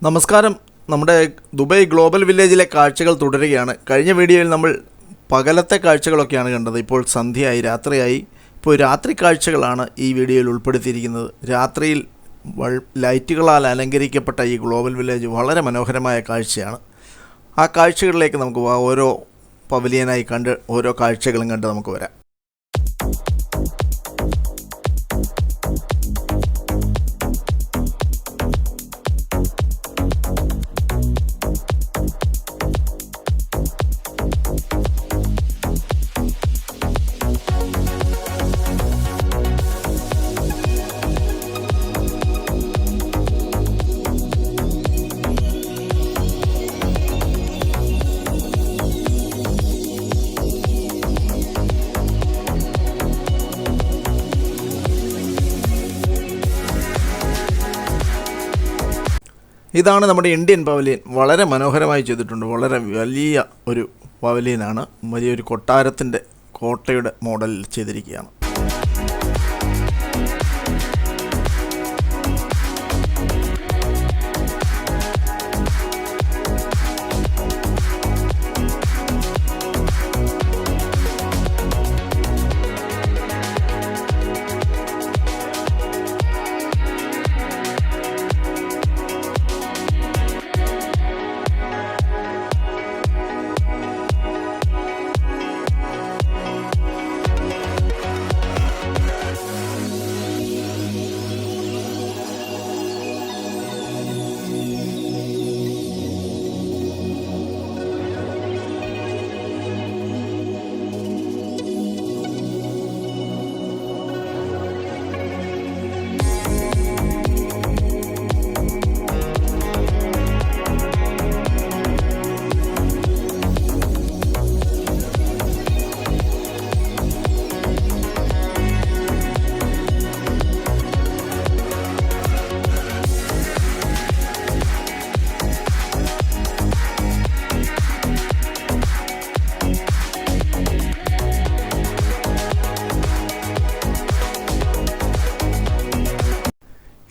നമസ്കാരം. നമ്മുടെ Dubai global വില്ലേജിലെ കാഴ്ചകൾ തുടരുകയാണ്. കഴിഞ്ഞ വീഡിയോയിൽ നമ്മൾ പകലത്തെ കാഴ്ചകളൊക്കെയാണ് കണ്ടത്. ഇപ്പോൾ സന്ധ്യയായി, രാത്രിയായി. ഇപ്പോൾ രാത്രി കാഴ്ചകളാണ് ഈ വീഡിയോയിൽ ഉൾപ്പെടുത്തിയിരിക്കുന്നത്. രാത്രിയിൽ ലൈറ്റുകളാൽ അലങ്കരിക്കപ്പെട്ട ഈ ഗ്ലോബൽ വില്ലേജ് വളരെ മനോഹരമായ കാഴ്ചയാണ്. ആ കാഴ്ചകളിലേക്ക് നമുക്ക് ഓരോ പവലിയനായി കണ്ട് ഓരോ കാഴ്ചകളും കണ്ട് നമുക്ക് വരാം. ഇതാണ് നമ്മുടെ ഇന്ത്യൻ പവലിയൻ. വളരെ മനോഹരമായി ചെയ്തിട്ടുണ്ട്. വളരെ വലിയ ഒരു പവലിയനാണ്. വലിയൊരു കൊട്ടാരത്തിൻ്റെ കോട്ടയുടെ മോഡലിൽ ചെയ്തിരിക്കുകയാണ്.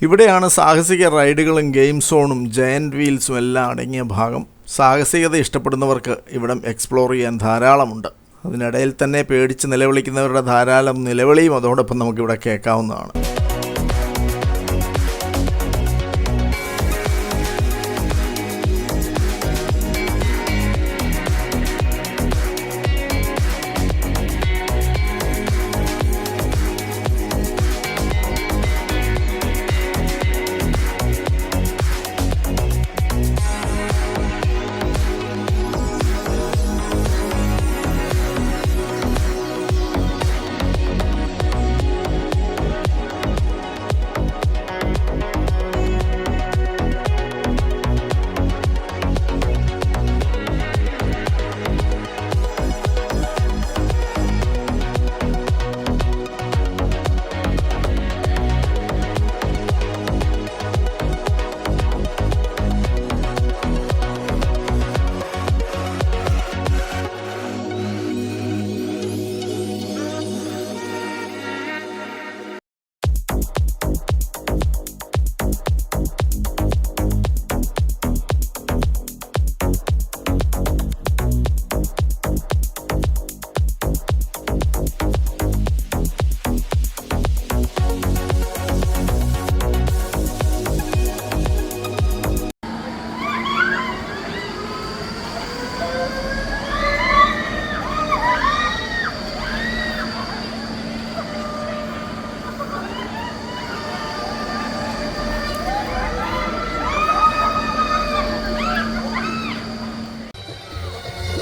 ഇവിടെയാണ് സാഹസിക റൈഡുകളും ഗെയിം സോണും ജയൻറ്റ് വീൽസും എല്ലാം അടങ്ങിയ ഭാഗം. സാഹസികത ഇഷ്ടപ്പെടുന്നവർക്ക് ഇവിടം എക്സ്പ്ലോർ ചെയ്യാൻ ധാരാളമുണ്ട്. അതിനിടയിൽ തന്നെ പേടിച്ച് നിലവിളിക്കുന്നവരുടെ ധാരാളം നിലവിളിയും അതോടൊപ്പം നമുക്കിവിടെ കേൾക്കാവുന്നതാണ്.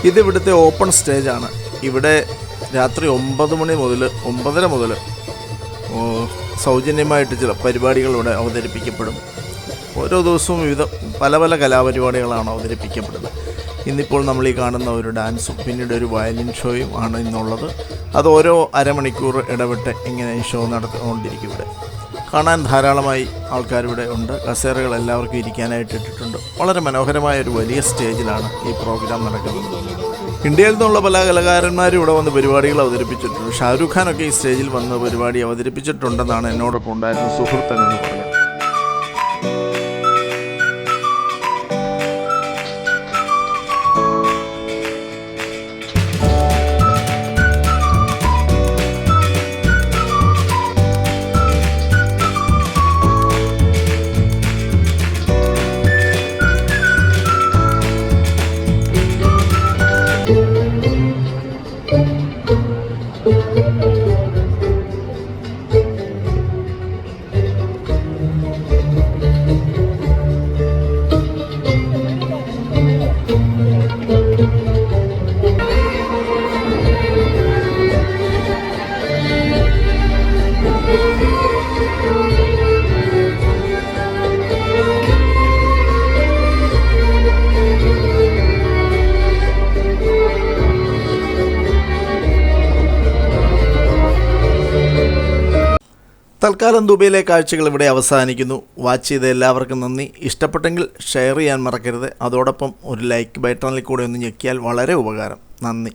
ഇതിവിടുത്തെ ഓപ്പൺ സ്റ്റേജാണ്. ഇവിടെ രാത്രി 9 മണി മുതൽ 9:30 മുതൽ സൗജന്യമായിട്ട് ചില പരിപാടികൾ ഇവിടെ അവതരിപ്പിക്കപ്പെടും. ഓരോ ദിവസവും പല പല കലാപരിപാടികളാണ് അവതരിപ്പിക്കപ്പെടുന്നത്. ഇന്നിപ്പോൾ നമ്മൾ ഈ കാണുന്ന ഒരു ഡാൻസും പിന്നീട് ഒരു വയലിൻ ഷോയും ആണ് ഇന്നുള്ളത്. അത് ഓരോ അരമണിക്കൂർ ഇടവിട്ട് ഇങ്ങനെ ഷോ നടത്തിക്കൊണ്ടിരിക്കും. ഇവിടെ കാണാൻ ധാരാളമായി ആൾക്കാരിവിടെ ഉണ്ട്. കസേരകൾ എല്ലാവർക്കും ഇരിക്കാനായിട്ട് ഇട്ടിട്ടുണ്ട്. വളരെ മനോഹരമായ ഒരു വലിയ സ്റ്റേജിലാണ് ഈ പ്രോഗ്രാം നടക്കുന്നത്. ഇന്ത്യയിൽ നിന്നുള്ള പല കലാകാരന്മാരും ഇവിടെ വന്ന് പരിപാടികൾ അവതരിപ്പിച്ചിട്ടുണ്ട്. ഷാരൂഖ് ഖാനൊക്കെ ഈ സ്റ്റേജിൽ വന്ന് പരിപാടി അവതരിപ്പിച്ചിട്ടുണ്ടെന്നാണ് എന്നോടൊപ്പം ഉണ്ടായിരുന്ന സുഹൃത്തുക്കൾ പറഞ്ഞത്. തൽക്കാലം ദുബൈയിലെ കാഴ്ചകൾ ഇവിടെ അവസാനിക്കുന്നു. വാച്ച് ചെയ്ത എല്ലാവർക്കും നന്ദി. ഇഷ്ടപ്പെട്ടെങ്കിൽ ഷെയർ ചെയ്യാൻ മറക്കരുത്. അതോടൊപ്പം ഒരു ലൈക്ക് ബട്ടണിൽ കൂടെ ഒന്ന് ഞെക്കിയാൽ വളരെ ഉപകാരം. നന്ദി.